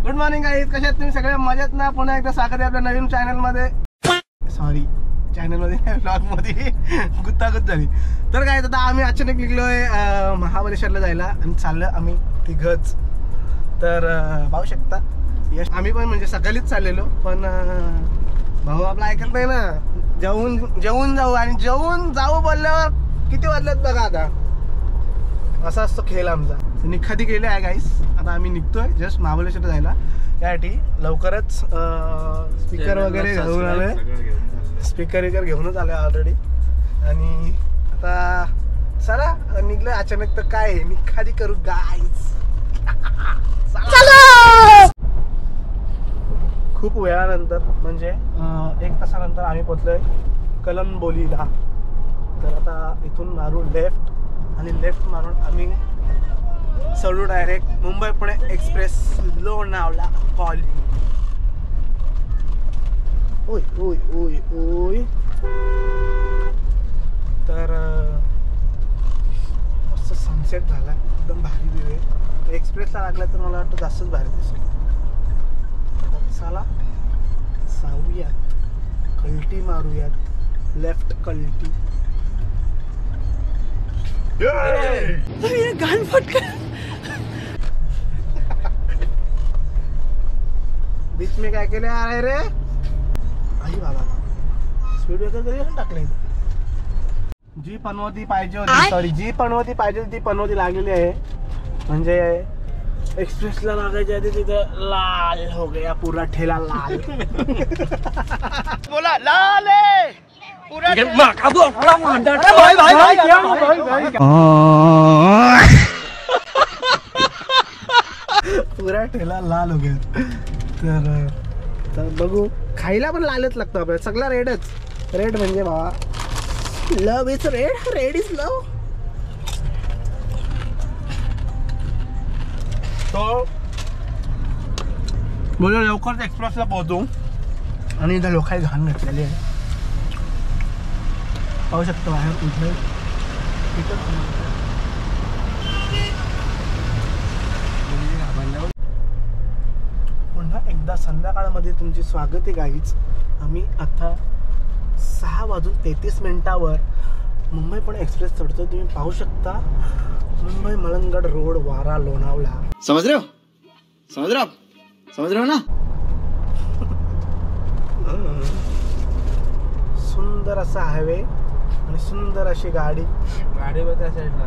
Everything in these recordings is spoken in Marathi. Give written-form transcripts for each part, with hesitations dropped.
गुड मॉर्निंग गाईज, कशा आहेत तुम्ही सगळे? मजेत ना? पुन्हा एकदा स्वागत आहे आपल्या नवीन चॅनल मध्ये. सॉरी, चॅनल मध्ये व्लॉग मध्ये गुत्तागुत्त झाली. तर काय, आता आम्ही अचानक निघलोय महाबळेश्वरला जायला आणि चाललं आम्ही तिघच. तर पाहू शकता यश, आम्ही पण म्हणजे सकाळीच चाललेलो, पण भाऊ आपला ऐकत नाही ना. जेवून जाऊ आणि जेवून जाऊ बोलल्यावर किती वाजलेत बघा. आता असा असतो खेळ आमचा. निखादी गेले आहे गाईस. आता आम्ही निघतोय जस्ट महाबळेश्वर जायला. यासाठी लवकरच स्पीकर वगैरे घेऊन आलोय. स्पीकर वगैरे घेऊनच आलोय ऑलरेडी. आणि आता चला निघलोय अचानक. तर काय निखादी करू गाईस. खूप वेळानंतर म्हणजे 1 तासानंतर आम्ही पोहोचलोय कलंबोलीला. तर आता इथून मारून लेफ्ट आणि लेफ्ट मारून आम्ही चढू direct Mumbai Pune express Lonavala colony. ओय ओय ओय ओय. तर मस्त सनसेट झाला, एकदम भारी व्ह्यू आहे. एक्सप्रेसला लागला तर मला वाटतं जास्तच भारी दिसेल. चला जाऊयात, कल्टी मारूयात, लेफ्ट कल्टी. गान फटका बीच में काय केले आहे रे? आई बाबा, स्पीड ब्रेकर कधी टाकले? जी पनवती पाहिजे होती, सॉरी जी पनवती पाहिजे होती ती पनवती लागलेली आहे. म्हणजे एक्सप्रेसला लागायच्या आधी तिथं लाल हो गया पूरा ठेला लाल. बोला लाल आहे पूरा. पूरा ठेला लाल हो गया. तर बघू, खायला पण लालच लागतो आपल्याला. सगळा रेडच. रेड म्हणजे बाबा लव इज रेड, रेड इज लव. तो बोललो लवकरच एक्सप्रेसला पोहोचू. आणि इथं लोकांनी घाण घातलेली आहे, पाहू शकतो बाहेर कुठे. पुन्हा एकदा संध्याकाळमध्ये तुमचे स्वागत आहे गाईज. आम्ही आता 6:33 मुंबई पुणे एक्सप्रेस चढतो. तुम्ही पाहू शकता मुंबई मलंगड रोड, वारा, लोणावळा. समझ रहे हो ना? सुंदर असा हायवे आणि सुंदर अशी गाडी वर त्या साईडला.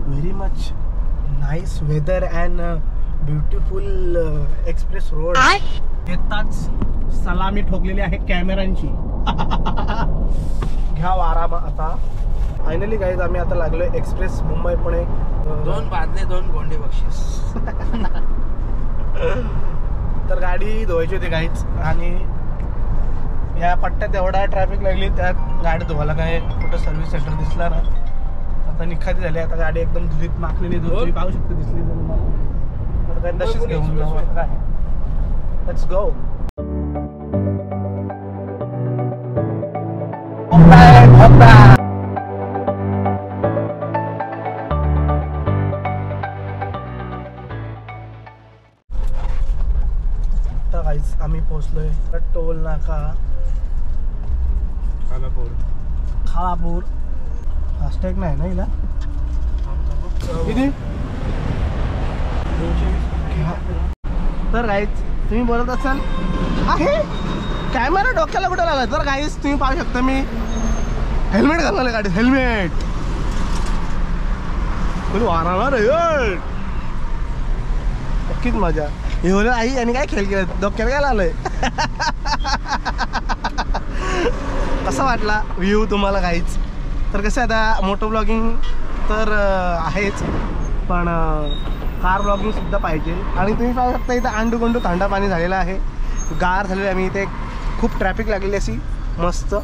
Very much nice weather and beautiful express road. येताच सलामी ठोकलेली आहे कॅमेरांची. घ्या आराम. आता फायनली गाईज आम्ही आता लागलोय एक्सप्रेस मुंबई पुणे. 2 बादले 2 गोंडे बक्षीस. तर गाडी धुवायची होती गाईच. आणि या पट्ट्यात एवढा ट्रॅफिक लागली, त्यात गाडी धुवायला काय कुठं सर्व्हिस सेंटर दिसला ना. आता निखाती झाली. आता गाडी एकदम धुलीत माखलेली. तुम्ही पाहू शकता, दिसली तर काय तशीच घेऊन जाऊ. आता काय, लेट्स गो. आता गाईस आम्ही पोहोचलोय टोल नाका खालापूर. फास्टॅग नाही ना हिला? किती? तर गाईज तुम्ही बोलत असाल आहे कॅमेरा डोक्याला कुठे लागला. तर गाईज तुम्ही पाहू शकता मी हेल्मेट घालणार गाडी. हेल्मेट वाराला रे, नक्कीच मजा. हे होलं आई आणि काय खेळ केलं, डोक्याला काय लागलंय. कसा वाटला व्ह्यू तुम्हाला गाईच? तर कसं आता मोटो ब्लॉगिंग तर आहेच, पण कार ब्लॉगिंग सुद्धा पाहिजे. आणि तुम्ही पाहू शकता इथं आंडूगोंडू थंडा पाणी झालेलं आहे, गार झालेलं आहे. आम्ही इथे खूप ट्रॅफिक लागलेली अशी मस्त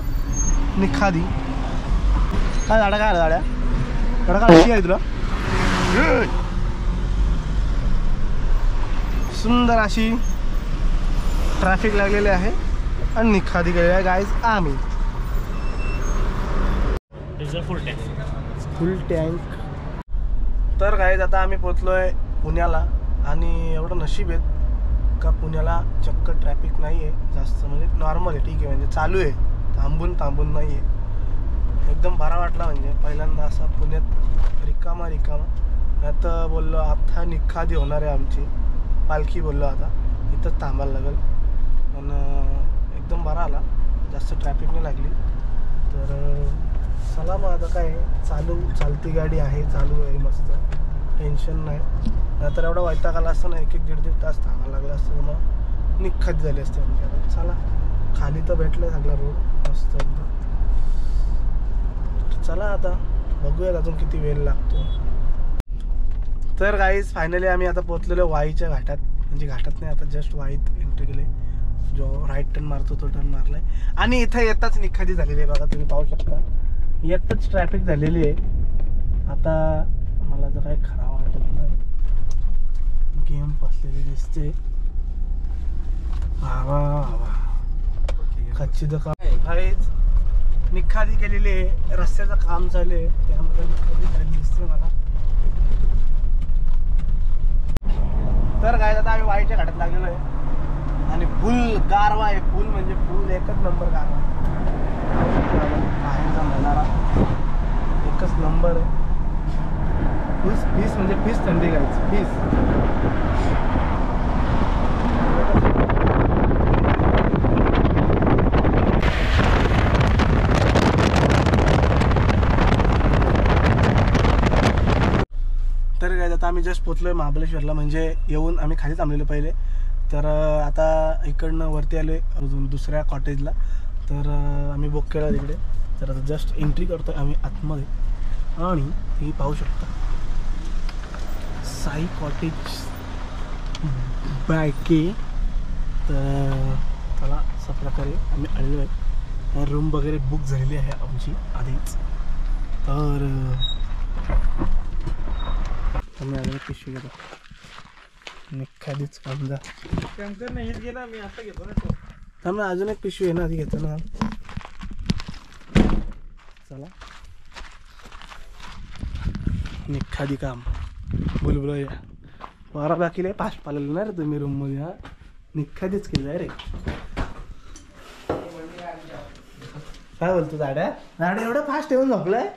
निखादी. काय झाडा काय झाड्या झाडा काय आहे तुला? सुंदर अशी ट्रॅफिक लागलेली आहे आणि निखादी गेलेली आहे गाईज. आम्ही डिझेल फुल टँक. फुल टँक तर काय आता आम्ही पोचलोय पुण्याला आणि एवढं नशीब आहे का पुण्याला चक्क ट्रॅफिक नाही आहे जास्त, म्हणजे नॉर्मल आहे, ठीक आहे, म्हणजे चालू आहे, थांबून नाही आहे. एकदम बरा वाटला, म्हणजे पहिल्यांदा असा पुण्यात रिकामा. आता बोललो आता निखादी होणार आहे आमची पालखी, बोललो आता इथंच थांबायला लागेल. पण एकदम बरा आला, जास्त ट्रॅफिक नाही लागली. तर चला मग आता काय चालती गाडी आहे, चालू आहे मस्त, टेन्शन नाही. नाहीतर एवढा वैताग आला असतं ना, 1-1.5 तास थांबायला लागला असतं, तर मग निखादी झाली असते आमच्या. चला खाली तर भेटलं सगळा रोड मस्त एकदम. चला आता बघूयात अजून किती वेळ लागतो. तर गाईज फायनली आम्ही आता पोहोचलेलो वाईच्या घाटात, म्हणजे घाटात नाही, आता जस्ट वाईत एंट्री केले. जो राईट टर्न मारतो तो टर्न मारलाय आणि इथं येताच निखादी झालेली आहे बघा, तुम्ही पाहू शकता. येतच ट्रॅफिक झालेली आहे. आता मला तर काही खरा वाटत नाही, गेम फसलेली दिसते. खच्ची काहीच निखादी केलेली आहे, रस्त्याचं काम चालू आहे, त्यामुळे निखादी झालेली दिसते मला. तर काय आता आम्ही वाईच्या घाटात लागलेलो आहे आणि फुल गारवा आहे, फुल म्हणजे फुल एकच नंबर गारवा. बाहेरचा नजारा एकच नंबर आहे. फीस म्हणजे फीस थंडी घ्यायची फीस. तर काय आता आम्ही जस्ट पोचलोय महाबळेश्वरला, म्हणजे येऊन आम्ही खाली थांबलेलो पहिले. तर आता इकडनं वरती आलोय अजून दुसऱ्या कॉटेजला. तर आम्ही बुक केलं तिकडे. तर आता जस्ट एंट्री करतोय आम्ही आतमध्ये आणि तुम्ही पाहू शकता साई कॉटेज बॅके. तर त्याला अशा प्रकारे आम्ही आलेलो आहे. रूम वगैरे बुक झालेली आहे आमची आधीच. तर आम्ही अजून पिशवी घेतो, निखादीच काम जा. शंकर नाही गेला, मी आता घेतो ना. त्यामुळे अजून एक पिशवी आहे ना, आधी घेतो ना. चला निखादी काम बोलबोल या वारा बाकीला फास्ट पाहिलेलं ना रे तुम्ही रूममध्ये. हा निखादीच केलं आहे रे. काय बोलतो झाड्या एवढं फास्ट येऊन झोपलाय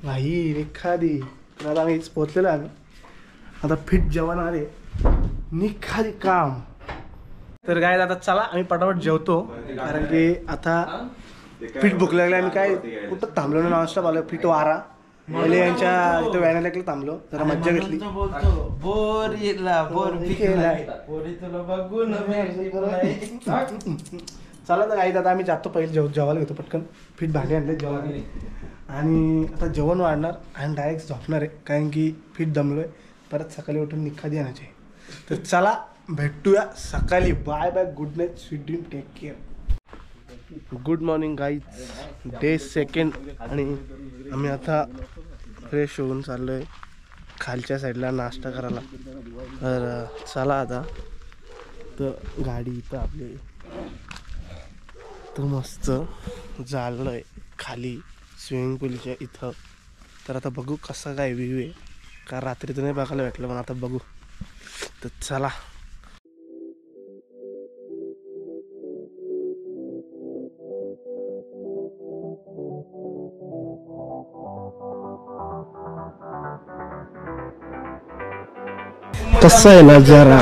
भाई निखादी. तर आता आम्ही पोचलेलो आम्ही, आता फिट जेवण आले, निखादी काम. तर काय आता चला आम्ही पटापट जेवतो, कारण की आता पीठ भूक लागली. आम्ही काय कुठं थांबलो ना, नॉनस्टॉप आलो. पीठ वारा पहिले यांच्या इथं व्हॅनला थांबलो, जरा मज्जा घेतली. चला तर काही आता आम्ही जातो, पहिले जेवायला घेतो पटकन. पीठ भांडे आणले जेवायला आणि आता जेवण वाढणार आणि डायरेक्ट झोपणार आहे, कारण की पीठ दमलोय. परत सकाळी उठून निखादी आणायचे. तर चला भेटूया सकाळी. Bye bye, good night, sweet dream, take care. Good morning guys, day 2 आणि आम्ही आता फ्रेश होऊन चाललो आहे खालच्या साईडला नाश्ता करायला. तर चला आता. तर गाडी इथं आपली तर मस्त चाललो आहे खाली स्विमिंग पूलच्या इथं. तर आता बघू कसा काय व्ह्यू आहे, का रात्री तर नाही बघायला भेटलं, पण आता बघू. तर चला. कसं आहे ना जरा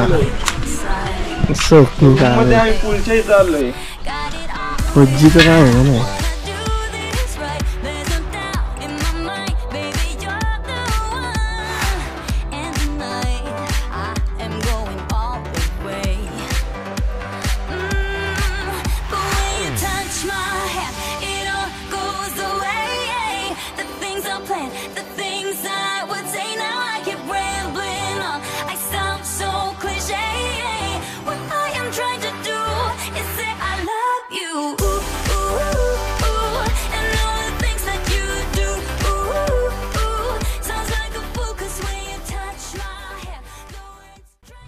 पुलच्या इथं आलोय. पज्जीचं काय आहे ना.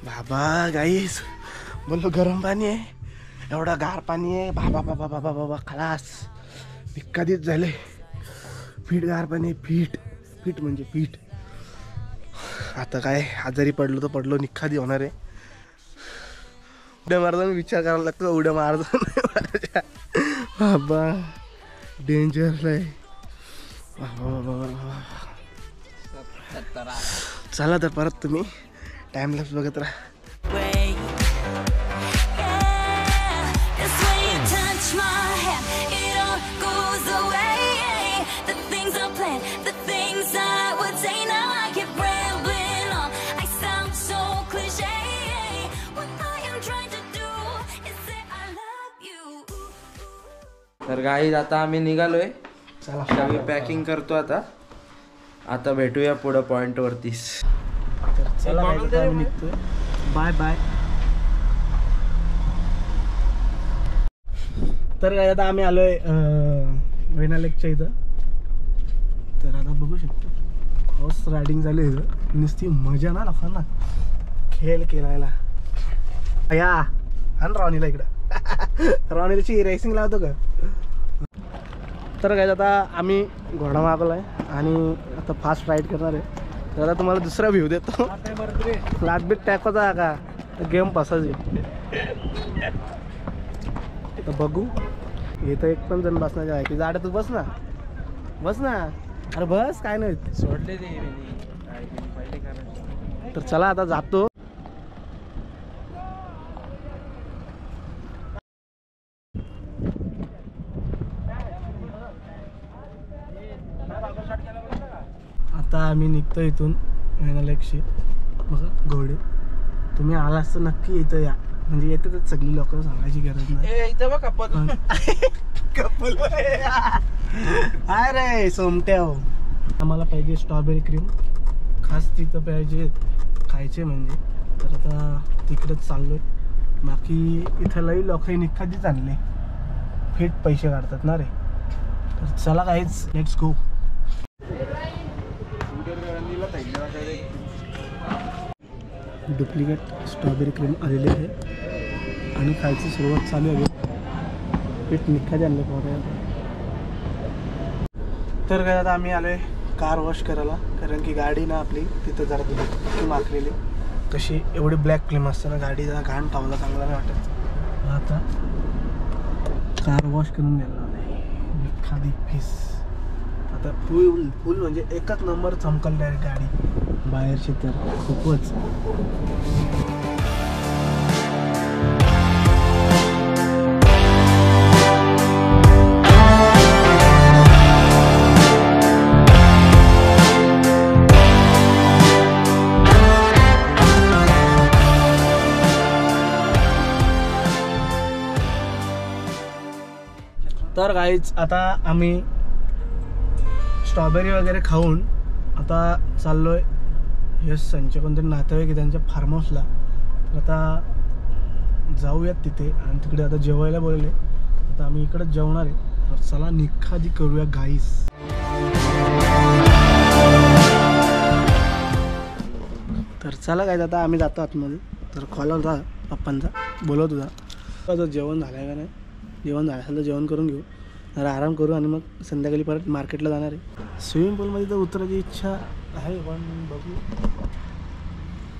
बाबा गाईस बोललो गरम पाणी आहे, एवढा गार पाणी आहे. बाबा बाबा बाबा बाबा खलास कधीच झाले. पीठ गार पाणी, पीठ पीठ म्हणजे पीठ. आता काय आजारी पडलो तर पडलो, निखादी होणार आहे. उड्या मारताना विचार करायला लागतो, उड्या मारता नाही मारायच्या. बाबा डेंजर आहे. चला तर परत तुम्ही टाइम लॅप्स बघत राहा. तर गाईज आता आम्ही निघालोय. चला आम्ही पॅकिंग करतो आता भेटूया पुढं पॉइंट वरतीच. चला आम्ही निघतोय. Bye bye. तर काय आता आम्ही आलोय वेना लेकच्या इथं. तर आता बघू शकतो हॉर्स रायडिंग झाली इथं. नुसती मजा ना लोकांना खेळ केलायला. या हा ना रॉनीला इकडं. रॉनीलाची रेसिंग लावतो का. तर काय आता आम्ही घोडा मागवला आहे आणि आता फास्ट राईड करणार आहे. तर आता तुम्हाला दुसरा व्ह्यू देतो. लाटबीट टाकवता का गेम पसायची. तर बघू इथं एक पण जण बसण्याचे आहे की जाडं. तू बस ना बस ना. अरे बस काय नाही सोडले ते तर चला आता जातो. आता आम्ही निघतो इथून वेनालेकशी. बघा घोडे. तुम्ही आलास तर नक्की इथं या. म्हणजे येते तर सगळी लोक सांगायची गरज नाही. इथं बघ कपल कपल अरे सोमट्याव. आम्हाला पाहिजे स्ट्रॉबेरी क्रीम खास तिथं पाहिजे खायचे म्हणजे. तर आता तिकडेच चाललोय. बाकी इथं लई लोक निखादीच आणले. फिट पैसे काढतात ना रे. तर चला काहीच let's go. Duplicate strawberry cream आलेली आहे आणि खायची सुरुवात चालू आहे. पीठ निखादी आणलं पोरं. तर काय आता आम्ही आलोय कार वॉश करायला. कारण की गाडी ना आपली तिथं जरा धुतली माखलेली. कशी एवढी ब्लॅक फिल्म असते ना गाडी जरा घाण पावला चांगला नाही वाटत. आता कार वॉश करून द्यायला निखादी फीस. आता फुल म्हणजे एकच नंबर चमकल डायरेक्ट गाडी बाहेरची तर खूपच. तर गाईच आता आम्ही स्ट्रॉबेरी वगैरे खाऊन आता चाललोय हे संचे कोणतरी नातेवाईक आहे त्यांच्या फार्म हाऊसला. तर आता जाऊयात तिथे आणि तिकडे आता जेवायला बोलले. आता आम्ही इकडे जेवणार आहे. तर चला निखादी करूया गाईस. तर चला गाईस आता आम्ही जातो आतमध्ये. तर कॉल होता पप्पांचा बोलवत होता. जर जेवण झालं का नाही. जेवण झालं असेल तर जेवण करून घेऊ. जरा आराम करू आणि मग संध्याकाळी परत मार्केटला जाणार आहे. स्विमिंग पूलमध्ये तर उतरायची इच्छा आहे पण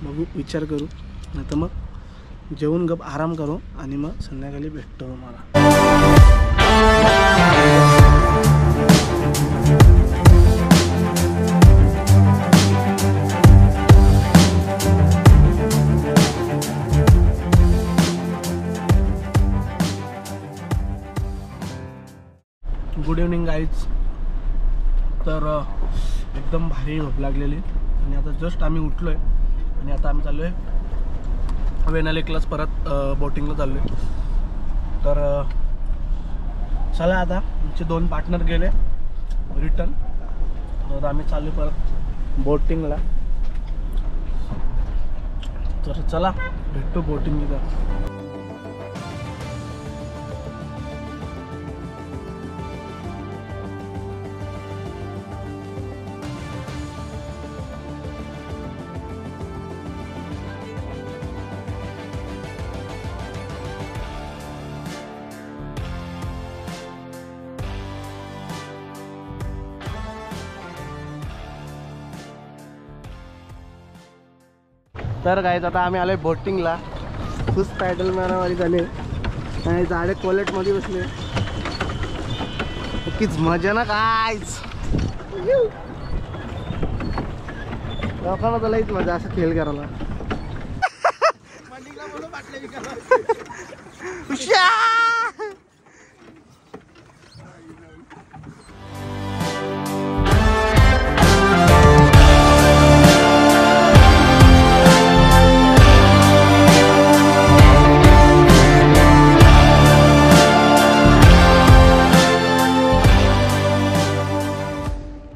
बघू विचार करू. नाही तर मग जेवून गप आराम करू आणि मग संध्याकाळी भेटतो मला. Good evening guys. तर एकदम भारी झोप लागलेली आणि आता जस्ट आम्ही उठलो आहे आणि आता आम्ही चाललो आहे वेना लेकलाच परत बोटिंगला चाललो आहे. तर चला आता आमचे 2 पार्टनर गेले रिटर्न. तर आम्ही चाललो परत बोटिंगला. तर चला भेटतो बोटिंग इथं. तर काय आता आम्ही आलोय बोटिंगला. फुस पॅडल मारावाली झाले आणि झाडे कोलेटमध्ये बसले. नक्कीच मजा ना कायच. लोकांना तर लईच मजा असं खेळ करायला.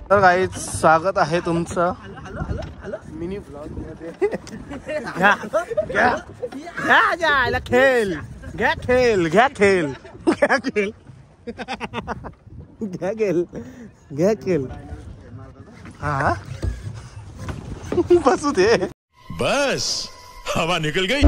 तर गाईज स्वागत आहे तुमचं मिनी ब्लॉग मध्ये. घ्या घ्या घ्या जायला खेळ. घ्या खेळ घ्या खेळ घ्या खेळ घ्या खेळ घ्या खेळ. हा बसू दे. बस हवा निकल गई.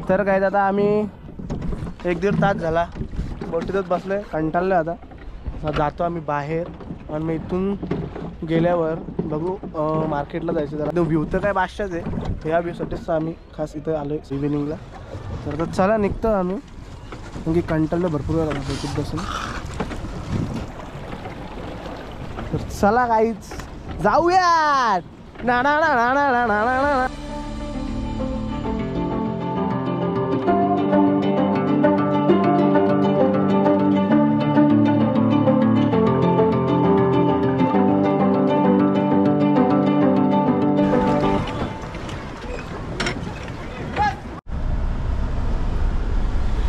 तर काय आता आम्ही 1-1.5 तास झाला बोटीतच बसलोय. कंटाळलो आता जातो आम्ही बाहेर. आणि मग इथून गेल्यावर बघू मार्केटला जायचं. जरा व्ह्यू तर काय बादशाच आहे. ह्या व्ह्यूसाठीच आम्ही खास इथं आलो आहे इव्हिनिंगला. तर आता चला निघतो आम्ही म्हणजे कंटाळलो भरपूर वेळा बोटीत बसून. तर चला काहीच जाऊयात. ना ना ना ना ना ना ना ना.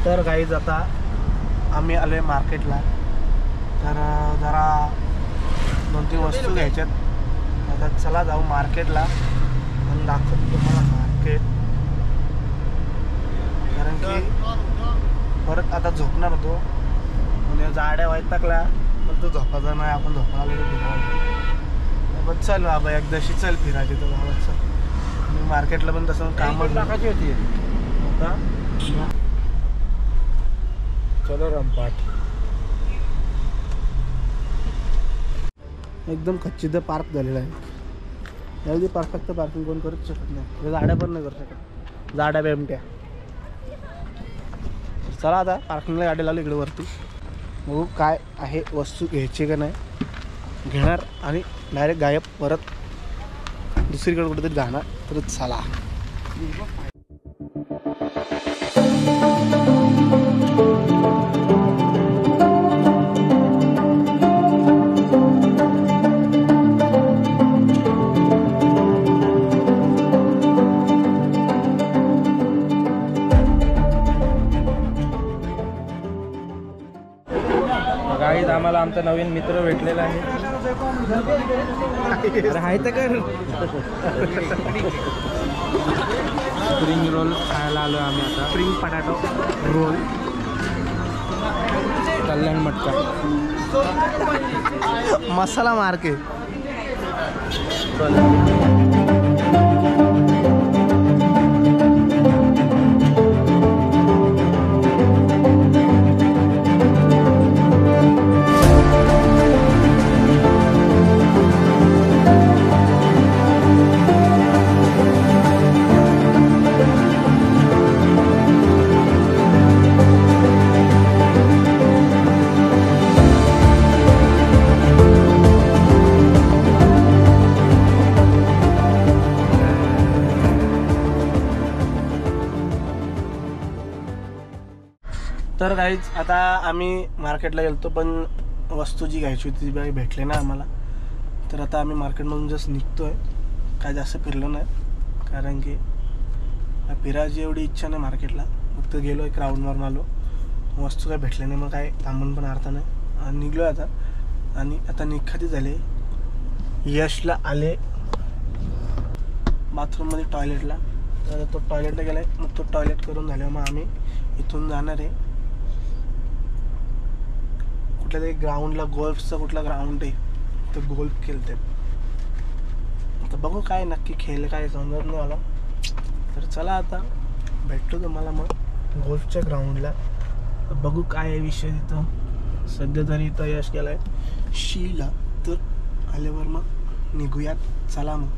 तर गाईज आता आम्ही आलो आहे मार्केटला. तर जरा 2-3 वस्तू घ्यायच्यात. आता चला जाऊ मार्केटला आणि दाखवतो तुम्हाला मार्केट. कारण की परत आता झोपणार होतो म्हणजे जाड्या वैतागल्या पण तो झोपायचा नाही. आपण झोपायला फिरायला चल बाबा एकदाशी चल फिरायची. तर बाबा चल. मार्केटला पण तसं काम टाकायची होती आता. चलो रंपाट एकदम खच्चीत पार्क झालेला आहे. यावेळी परफेक्ट पार्किंग कोण करूच शकत नाही. गाड्या पण नाही करू शकत. जाड्या बेमट्या. चला आता पार्किंगला गाडी लावली इकडे वरती. बघू काय आहे वस्तू घ्यायची का नाही. घेणार आणि डायरेक्ट गायब. परत दुसरीकडे कुठेतरी जाणार. तर चला. गाईज आम्हाला आमचा नवीन मित्र भेटलेला आहे. आहे तर कर. स्प्रिंग रोल खायला आलो आम्ही आता. Spring potato role. कल्याण मटका मसाला मार्के. तर गाईज आता आम्ही मार्केटला गेलतो पण वस्तू जी घ्यायची होती ती भेटली ना आम्हाला. तर आता आम्ही मार्केटमधून जस्ट निघतोय. काय जास्त फिरलो नाही कारण की फिरायची एवढी इच्छा नाही मार्केटला. फक्त गेलो एक राऊंड मारून आलो. वस्तू काय भेटले नाही मग काय थांबून पण अर्थ नाही. आणि निघलो आता. आणि आता निघाती झाले. यशला आले बाथरूममध्ये टॉयलेटला. तर तो टॉयलेटला गेलाय. मग तो टॉयलेट करून झाल्यावर मग आम्ही इथून जाणार आहे कुठल्या तरी ग्राउंडला. गोल्फचं कुठला ग्राउंड आहे तर गोल्फ खेळते. तर बघू काय नक्की खेळ काय समजत नाही मला. तर चला आता भेटतो तुम्हाला मग गोल्फच्या ग्राउंडला. तर बघू काय आहे विषय तिथं. सध्या तरी इथं यश गेलाय शीला. तर आल्यावर मग निघूयात. चला मग.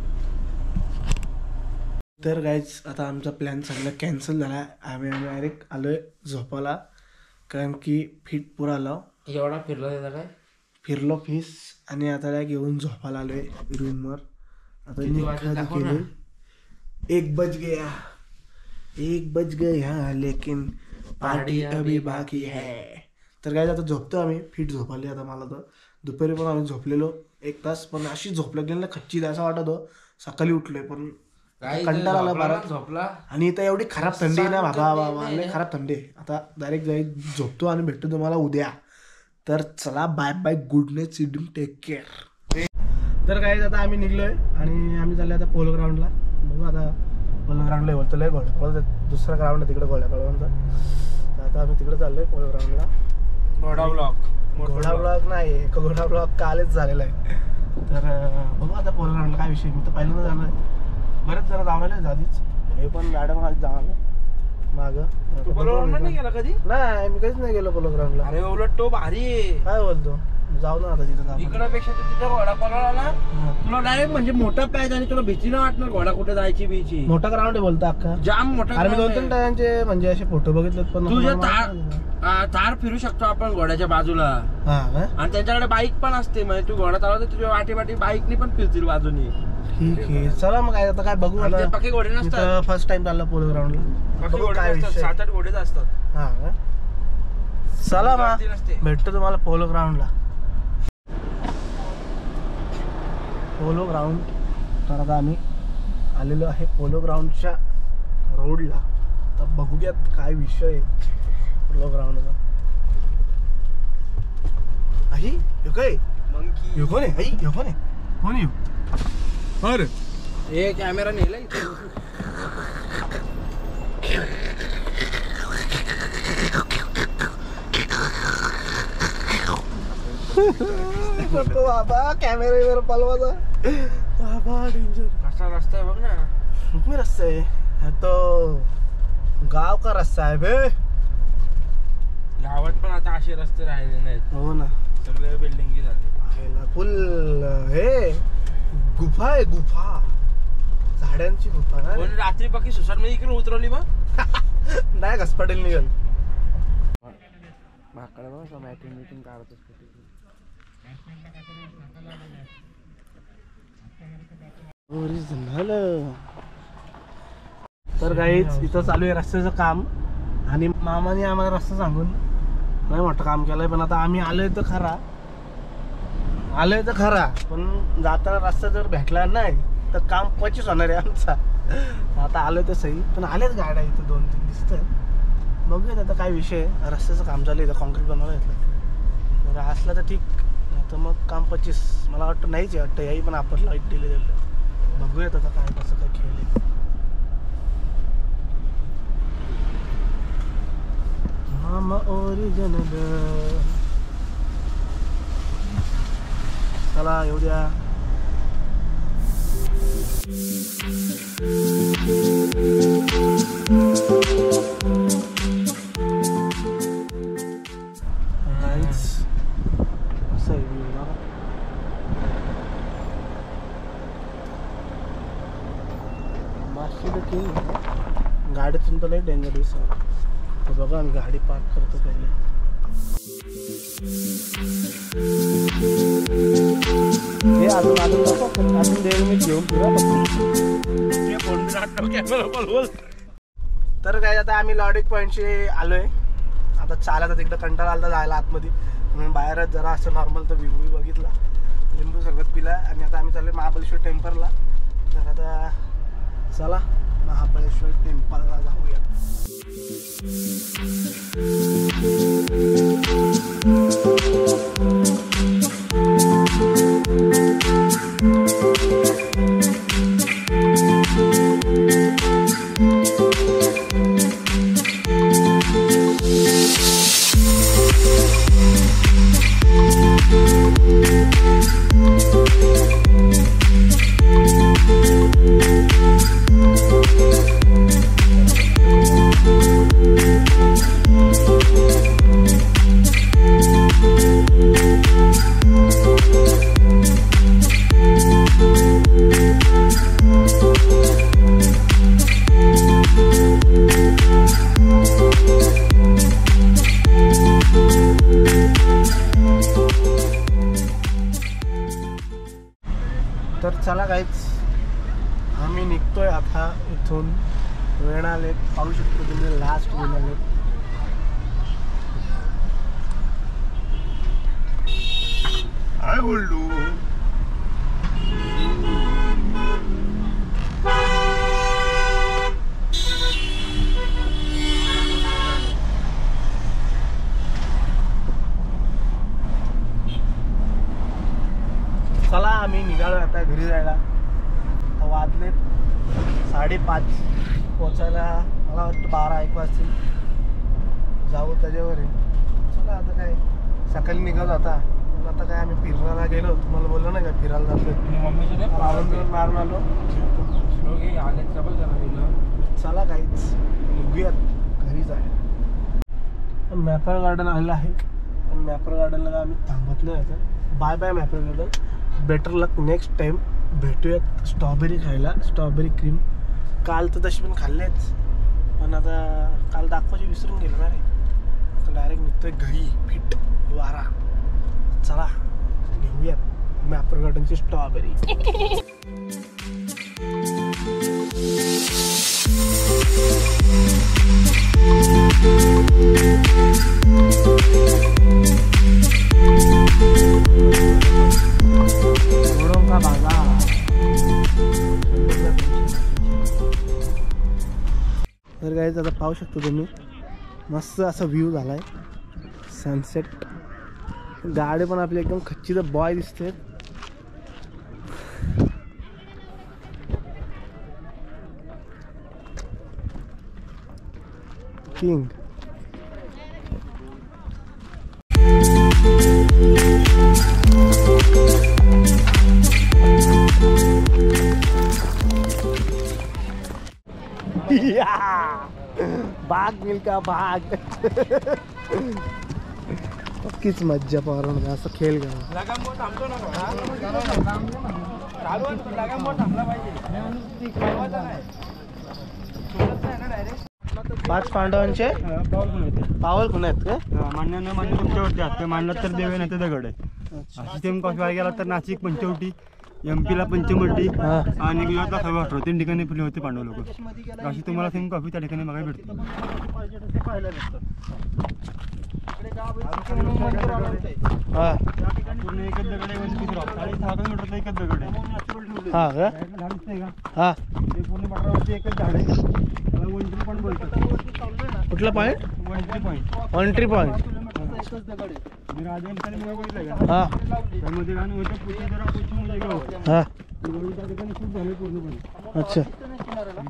तर गाईज आता आमचा प्लॅन सगळा कॅन्सल झाला. आम्ही डायरेक्ट आलोय झोपाला कारण की फिट पुरा आलो. एवढा फिरलो त्याचा काय फिरलो फीस आणि आता काय घेऊन झोपायला आलोय रूमवर. आता गेलो 1 बज गया लेकिन पार्टी अभी बाकी है. तर काय आता झोपतो आम्ही. फिट झोपाली आता. मला तर दुपारी पण आम्ही झोपलेलो 1 तास. पण अशी झोप लागली ना खच्ची असं वाटत हो. सकाळी उठलोय पण कंटाळा आला बरा झोपला. आणि इथं एवढी खराब थंडी आहे ना बाबा. लय खराब थंडी आहे. आता डायरेक्ट जाईल झोपतो आणि भेटतो तुम्हाला उद्या. तर चला बाय बाय. Good night. सिडिंग टेक केअर. तर काय आता आम्ही निघलोय आणि आम्ही चाललोय आता पोलो ग्राउंडला. बघू आता पोलो ग्राउंडला बोलतो लय घोड्या. दुसरा ग्राउंड आहे तिकडे घोड्याकडून. तर आता आम्ही तिकडे चाललोय पोलो ग्राउंडला. घोडा ब्लॉक नाही. घोडा ब्लॉक कालच झालेला आहे. तर बघू आता पोलो ग्राउंडला काय विषय. मी तर पहिल्यांदा जाणार. बरेच जरा जाऊन आले आधीच. हे पण गाड्या पण आधी जाऊन आले मागं. पोलो ग्राउंडला नाही गेला कधी? नाही मी कधीच नाही गेलो पोलो ग्राउंडला. अरे उलट तो भारी आहे. काय बोलतो. जाऊ ना आता तिथं. इकडपेक्षा तिथं घोडा पळवला ना तुला डायरेक्ट म्हणजे मोठा पॅच आणि तुला भीती नाही वाटणार घोडा कुठे जायची बीची. मोठा ग्राउंड आहे बोलतो अख्खा. जाम मोठा. अरे मी 2-3 टायमांचे म्हणजे असे फोटो बघितलेत पण तुझ्या तार फिरू शकतो आपण घोड्याच्या बाजूला. आणि त्यांच्याकडे बाईक पण असते. म्हणजे तू घोडा चालवतो तुझ्या वाटी बाईकनी पण फिरतील बाजूनी. ठीक आहे चला मग. काय आता काय बघू. ते पक्के घोडे नसतात. फर्स्ट टाइम चालला पोलो ग्राउंडला. पक्के घोडे नसतात. 7-8 घोडेच असतात. हा चला मग भेटतो तुम्हाला पोलो ग्राउंडला. Polo ground. तर आता आम्ही आलेलो आहे पोलो ग्राउंडच्या रोडला. तर बघूयात काय विषय आहे पोलो ग्राउंडचा. आई यो काय मंकी यो कोण आहे. आई यो कोण आहे. कोण येऊ. अरे हे कॅमेरा नेला इथे. बाबा कॅमेरा पलवाचा बाबा डेंजर. कसा रस्ता आहे बघ ना. रुक्मी रस्ता आहे तो. गाव का रस्ता आहे बे. गावात पण आता असे रस्ते राहिले नाहीत. हो ना. सगळे बिल्डिंग झाले. फुल हे गुफा आहे. गुफा झाडांची गुफा ना. कोणी रात्री बाकी सुसाट मध्ये इकडे उतरवली मग नाही घसपाटेल निघल. भाकडा बघ मॅटिंग काढत असतो. ओरिजिनल. तर काहीच इथं चालू आहे रस्त्याचं काम. आणि मामाने आम्हाला रस्ता सांगून नाही मोठं काम केलंय. पण आता आम्ही आलोय तर खरा पण जाताना रस्ता जर भेटला नाही तर काम 25 होणार आहे आमचा. आता आलोय तर सही. पण आलेच गाड्या इथं 2-3 दिसतात. बघूयात आता काय विषय. रस्त्याचं काम चालू आहे. कॉन्क्रीट बनवायला घेतलं. जर असलं तर ठीक. तर मग काम 25 मला वाटतं नाहीच आहे वाटतं. याही पण आपण लाईट दिले दिलं. बघूयात आता काय कसं काय खेळ आहे. मामा ओरिजिनल. चला येऊ द्या. गाडीतून तर लई डेंजर दिसत. तर बघा आम्ही गाडी पार्क करतो पहिले. हे अजून 1.5 मिनिट घेऊन तर काय आता आम्ही लॉडिक पॉईंटशी आलोय. आता चालायचा तिकडं कंटाळा आला जायला आतमध्ये. म्हणून बाहेरच जरा असं नॉर्मल तो व्ह्यू बघितला. लिंबू सरबत पिला आणि आता आम्ही चाललोय महाबळेश्वर टेम्पलला. तर आता चला महाबळेश्वर टेम्पलला जाऊया. आम्ही निघतोय आता इथून. वेणा लेक पाहू शकतो तुम्ही, लास्ट वेणा लेक. काय बोललो चला आम्ही निघालो आता घरी जायला. आता वाजले 5:30. पोचायला मला वाटतं 12-1 वाजतील. जाऊ त्याच्यावर आहे. चला आता काय सकाळी निघालो आता. आता काय आम्ही फिरायला गेलो, तुम्हाला बोललो नाही का फिरायला जातो. रावण मारून आलो. चला काहीच निघूयात घरी जाय. मॅपर गार्डन आलेलं आहे, पण मॅपर गार्डनला आम्ही थांबत नाही आता. Bye bye Mapro garden. Better luck next time. भेटूयात स्ट्रॉबेरी खायला, स्ट्रॉबेरी क्रीम. काल तर तशी पण खाल्लेच, पण आता काल दाखवायची विसरून गेलो ना रे. आता डायरेक्ट निघतोय घरी फिट वारा. चला घेऊयात मॅपर गार्डनची स्ट्रॉबेरी. तर गाईज आता पाहू शकतो तुम्ही, मस्त असा व्ह्यू झालाय सनसेट. गाडी पण आपली एकदम खच्चीच बॉय दिसते. किंग. भाग मिल्का भाग. नक्कीच मज्जा पाहून असं खेळ घ्या. 5 पांडवांचे पावल खुण आहेत का? मान्य न मान्य तुमच्यावरती आहेत. मानलं तर देवे नाही तर दगड आहे. अशी सेम कॉफी गेला तर नाशिक पंचवटी, MP ला पंचमटी आणि गुजरातला खरवट. 3 ठिकाणी फुले होते पांडव लोक. अशी तुम्हाला सेम कॉफी त्या ठिकाणी बघायला भेटते. पूर्ण एकच दगड आहे. 6.5 किलोमीटरचा एकच दगड आहे. ते पूर्ण पठारावरती एकच झाड आहे. त्याला वंट्री पॉईंट बोलतात. कुठला पॉईंट? वंट्री पॉईंट. Entry point. मी राजस्थानी मुळे बघितलं का? त्यामध्ये गाणं होतं पुढे जरा पुढची म्हणजे गाव. त्या ठिकाणी खूप झाले पूर्णपणे. अच्छा.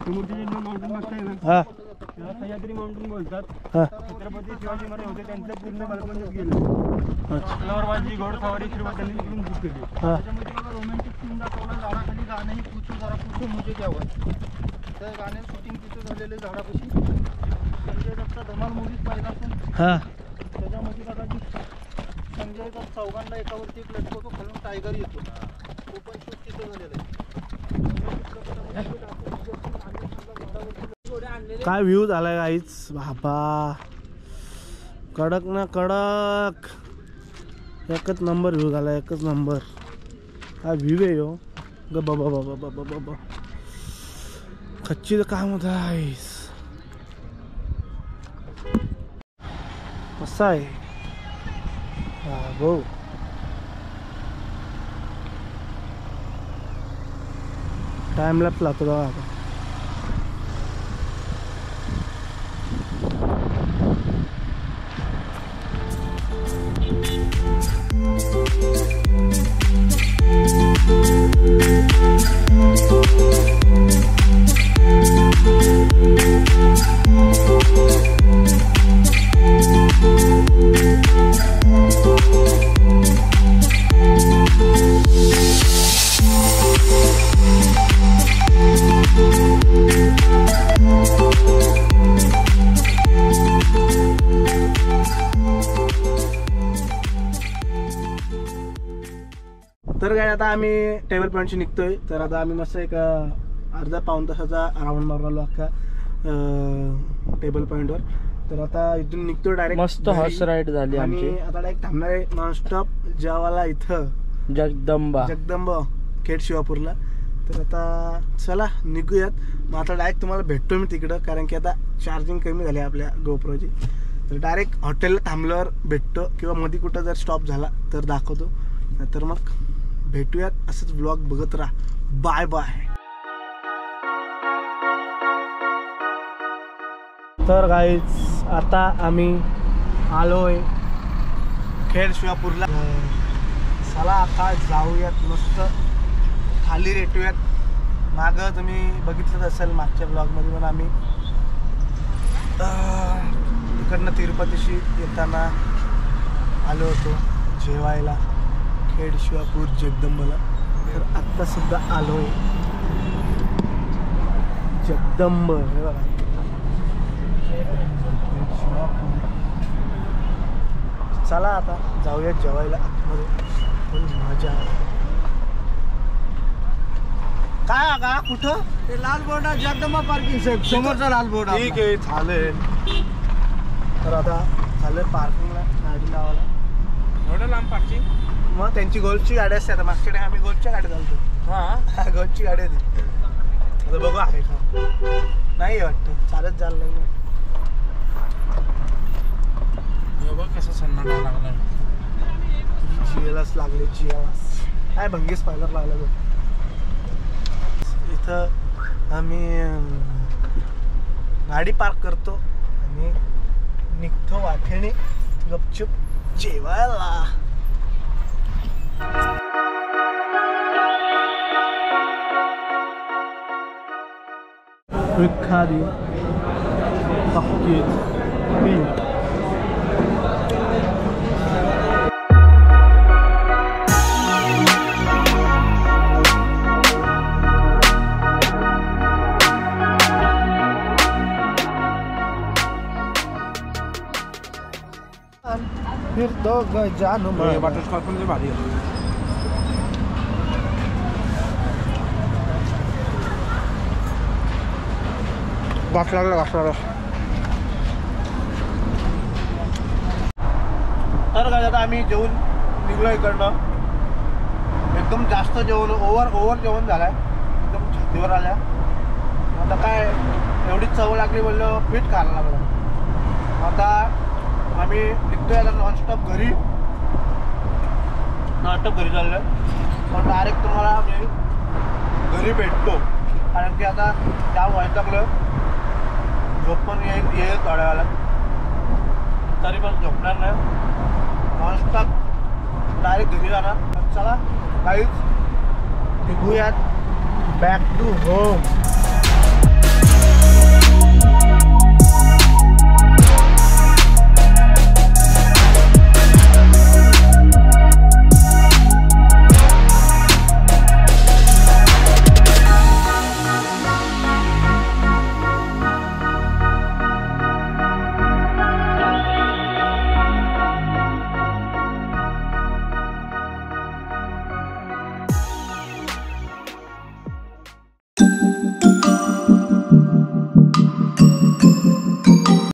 समोरचे जे माउंटेन बघताय ना, त्याला सह्याद्री माउंटेन बोलतात. छत्रपती शिवाजी महाराज होते, त्यांचं पूर्ण बालपणच गेलं. तलवारबाजी, घोडसवारी सुरुवात त्यांनी तिकडून सुरू केली. त्याच्यामध्ये मला रोमॅन्टिक सीन दाखवलं. झाडाखाली गाणंही पुचू जरा पुचू मुझे घ्यावं. त्या गाण्यात शूटिंग तिथं झालेले झाडापाशी. संजय दत्त धमाल मूवीज पाहिला असून त्याच्यामध्ये कदाचित संजय दत्त चौघांना एकावरती एक लटकवतो, खालून टायगर येतो. तो पण शूट तिथं झालेलं आहे. काय व्ह्यू झालाय गाईच बाबा. कडक ना कडक. एकच नंबर व्ह्यू झाला, एकच नंबर. काय व्ह्यू आहे हो ग बाबा बाबा बाबा बाबा. खच्चीचं काम होत आहेस. कसं आहे भाऊ. टाइम लॅप्स लागतो बघा आता. तर काय आता आम्ही टेबल पॉईंटशी निघतोय. तर आता आम्ही मस्त एक अर्धा पाऊण तासाचा राऊंड मारून आलो अख्खा टेबल पॉईंटवर. तर आता इथून निघतोय डायरेक्ट. मस्त हॉर्स राईड झाली आमची. आणि आता डायरेक्ट थांबणार आहे नॉनस्टॉप जेवाला इथं जगदंबा खेड शिवापूरला. तर आता चला निघूयात. मग आता डायरेक्ट तुम्हाला भेटतो मी तिकडं, कारण की आता चार्जिंग कमी झाली आपल्या गोप्रोची. तर डायरेक्ट हॉटेलला थांबल्यावर भेटतो किंवा मध्ये कुठं जर स्टॉप झाला तर दाखवतो. तर मग भेटूयात. असंच ब्लॉग बघत राहा. Bye bye. तर गाईज आता आम्ही आलोय खेड शिवापूरला. चला आता जाऊयात, मस्त खाली रेटूयात. मागं तुम्ही बघितलंच असेल मागच्या ब्लॉगमध्ये पण आम्ही इकडनं तिरुपतीशी येताना आलो होतो जेवायला खेड शिवापूर जगदंबला. तर आत्ता सुद्धा आलोय जगदंब. हे बघा चला आता जाऊया जेवायला आतमध्ये. पण मजा काय का कुठं ते लाल बोर्ड जगदंबा पार्किंग साहेब, समोरचा लाल बोर्ड. ठीक आहे चालेल. तर आता चालेल पार्किंगला गाडी लावायला. एवढं लांब पार्किंग? मग त्यांची गोल्डची गाडी असते. आता मागच्या टाइम आम्ही गोल्डच्या गाडी चालतो. हा गोल्डची गाडी आहे ती. आता बघू आहे का नाही वाटतं. चालत जायला नाही. बघ कसं सन्नाटा लागला. जिएलच लागले. जिएलच काय भंगीस पायलर लागला तो. इथं आम्ही गाडी पार्क करतो आणि निघतो वाटेने गपचूप जेवायला. एखादी पक्की पीठ फिर तो जानू बटरस्कॉच पण भारी आहे. वास लागला. तर काय आता आम्ही जेवून निघलो इकडनं. एकदम जास्त जेवण ओव्हर जेवण झालंय. एकदम छातीवर आल्या. आता काय एवढी चव लागली बोललो पीठ खायला लागलं. आता आम्ही निघतोय आता नॉनस्टॉप घरी चाललोय. पण डायरेक्ट तुम्हाला मी घरी भेटतो, कारण की आता जाम वैतागलोय. झोप पण येईल थोड्या वेळाला. तरी पण झोपणार नाही. नॉनस्टॉप डायरेक्ट घरी जाणार. चला काहीच निघूयात बॅक टू होम.